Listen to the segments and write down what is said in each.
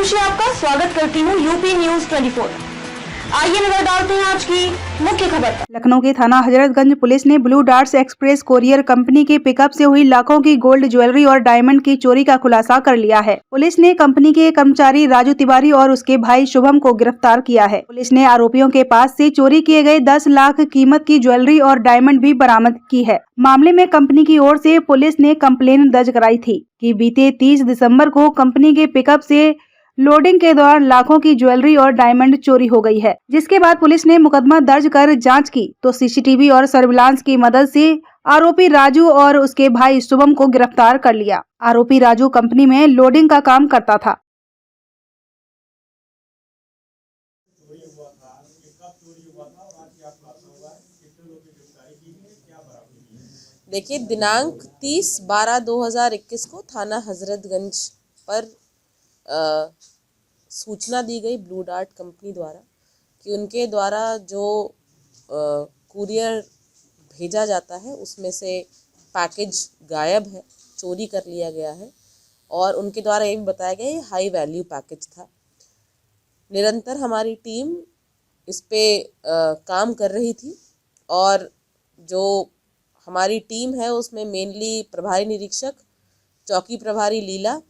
खुशी आपका स्वागत करती हूँ यूपी न्यूज 24। आइए नजर डालते हैं आज की मुख्य खबर पर। लखनऊ के थाना हजरतगंज पुलिस ने blue darts express courier company के पिकअप से हुई लाखों की गोल्ड ज्वेलरी और डायमंड की चोरी का खुलासा कर लिया है। पुलिस ने कंपनी के कर्मचारी राजू तिवारी और उसके भाई शुभम को गिरफ्तार किया है। पुलिस ने आरोपियों के पास से चोरी किए गए 10 लाख कीमत की ज्वेलरी और डायमंड भी बरामद की है। मामले में कंपनी की ओर से पुलिस ने कंप्लेन दर्ज कराई थी कि बीते 30 दिसंबर को कंपनी के पिकअप से लोडिंग के दौरान लाखों की ज्वेलरी और डायमंड चोरी हो गई है, जिसके बाद पुलिस ने मुकदमा दर्ज कर जांच की तो सीसीटीवी और सर्विलांस की मदद से आरोपी राजू और उसके भाई शुभम को गिरफ्तार कर लिया। आरोपी राजू कंपनी में लोडिंग का काम करता था। देखिए, दिनांक 30/12/2021 को थाना हजरतगंज पर सूचना दी गई ब्लू डार्ट कंपनी द्वारा कि उनके द्वारा जो कुरियर भेजा जाता है उसमें से पैकेज गायब है, चोरी कर लिया गया है और उनके द्वारा ये भी बताया गया ये हाई वैल्यू पैकेज था। निरंतर हमारी टीम इस पे काम कर रही थी और जो हमारी टीम है उसमें मेनली प्रभारी निरीक्षक, चौकी प्रभारी लीला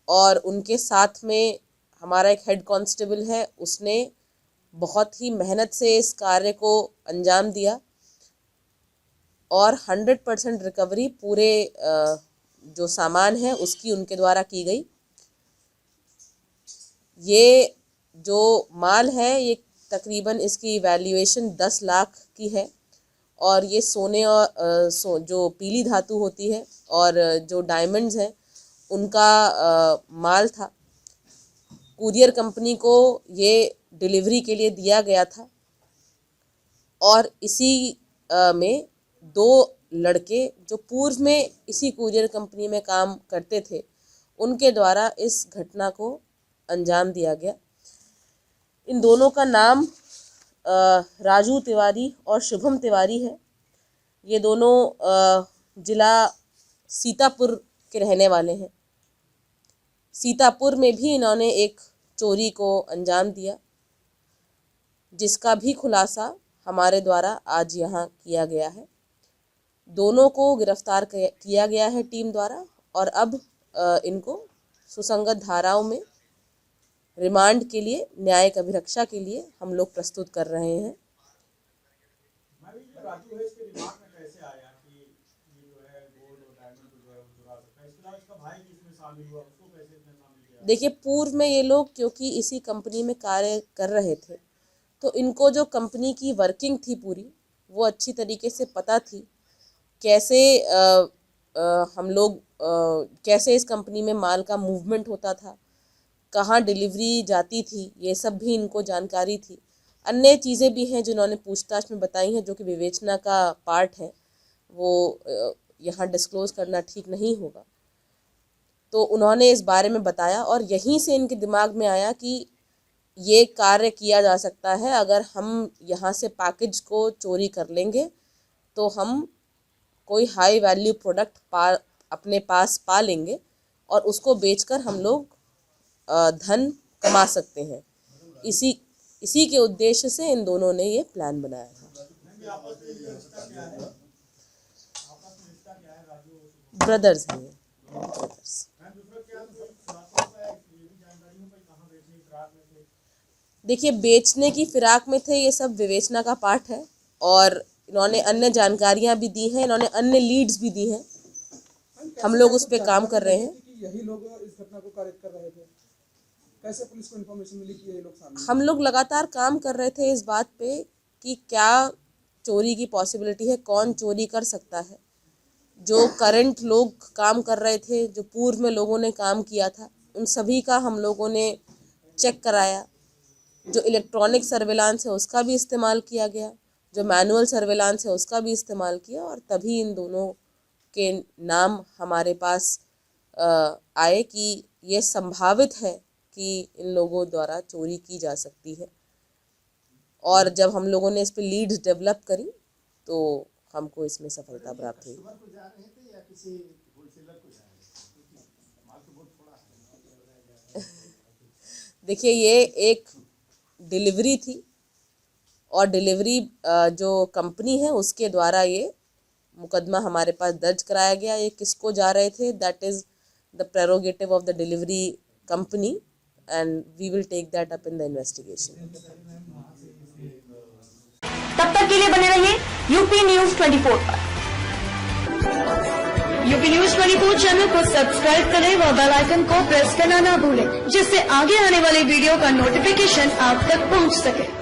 और उनके साथ में हमारा एक हेड कांस्टेबल है, उसने बहुत ही मेहनत से इस कार्य को अंजाम दिया और 100% रिकवरी पूरे जो सामान है उसकी उनके द्वारा की गई। ये जो माल है ये तकरीबन इसकी वैल्यूएशन 10 लाख की है और ये सोने और जो पीली धातु होती है और जो डायमंड्स हैं उनका माल था। कुरियर कंपनी को ये डिलीवरी के लिए दिया गया था और इसी में 2 लड़के जो पूर्व में इसी कुरियर कंपनी में काम करते थे उनके द्वारा इस घटना को अंजाम दिया गया। इन दोनों का नाम राजू तिवारी और शुभम तिवारी है। ये दोनों जिला सीतापुर के रहने वाले हैं। सीतापुर में भी इन्होंने एक चोरी को अंजाम दिया जिसका भी खुलासा हमारे द्वारा आज यहाँ किया गया है। दोनों को गिरफ्तार किया गया है टीम द्वारा और अब इनको सुसंगत धाराओं में रिमांड के लिए, न्यायिक अभिरक्षा के लिए हम लोग प्रस्तुत कर रहे हैं। देखिए, पूर्व में ये लोग क्योंकि इसी कंपनी में कार्य कर रहे थे तो इनको जो कंपनी की वर्किंग थी पूरी वो अच्छी तरीके से पता थी। कैसे हम लोग कैसे इस कंपनी में माल का मूवमेंट होता था, कहाँ डिलीवरी जाती थी, ये सब भी इनको जानकारी थी। अन्य चीज़ें भी हैं जिन्होंने पूछताछ में बताई हैं जो कि विवेचना का पार्ट है, वो यहाँ डिस्क्लोज़ करना ठीक नहीं होगा। तो उन्होंने इस बारे में बताया और यहीं से इनके दिमाग में आया कि ये कार्य किया जा सकता है। अगर हम यहाँ से पैकेज को चोरी कर लेंगे तो हम कोई हाई वैल्यू प्रोडक्ट अपने पास पा लेंगे और उसको बेचकर हम लोग धन कमा सकते हैं। इसी के उद्देश्य से इन दोनों ने ये प्लान बनाया था। ब्रदर्स हैं। देखिए, बेचने की फिराक में थे, ये सब विवेचना का पार्ट है और इन्होंने अन्य जानकारियां भी दी हैं, इन्होंने अन्य लीड्स भी दी हैं। हम लोग उस पर काम कर रहे हैं। यही लोग इस घटना को कारित कर रहे थे, कैसे पुलिस को इन्फॉर्मेशन मिली कि यही लोग शामिल? हम लोग लगातार काम कर रहे थे इस बात पे कि क्या चोरी की पॉसिबिलिटी है, कौन चोरी कर सकता है। जो करंट लोग काम कर रहे थे, जो पूर्व में लोगों ने काम किया था, उन सभी का हम लोगों ने चेक कराया। जो इलेक्ट्रॉनिक सर्विलांस है उसका भी इस्तेमाल किया गया, जो मैनुअल सर्विलांस है उसका भी इस्तेमाल किया और तभी इन दोनों के नाम हमारे पास आए कि ये संभावित है कि इन लोगों द्वारा चोरी की जा सकती है। और जब हम लोगों ने इस पे लीड्स डेवलप करी तो हमको इसमें सफलता प्राप्त हुई। देखिए, ये एक डिलीवरी थी और डिलीवरी जो कंपनी है उसके द्वारा ये मुकदमा हमारे पास दर्ज कराया गया। ये किसको जा रहे थे, that is the prerogative of the delivery company and we will take that up in the investigation. तब तक के लिए बने रहिए यूपी न्यूज 24 पर। यूपी न्यूज 24 चैनल को सब्सक्राइब करें व बेल आइकन को प्रेस करना ना भूलें, जिससे आगे आने वाले वीडियो का नोटिफिकेशन आप तक पहुंच सके।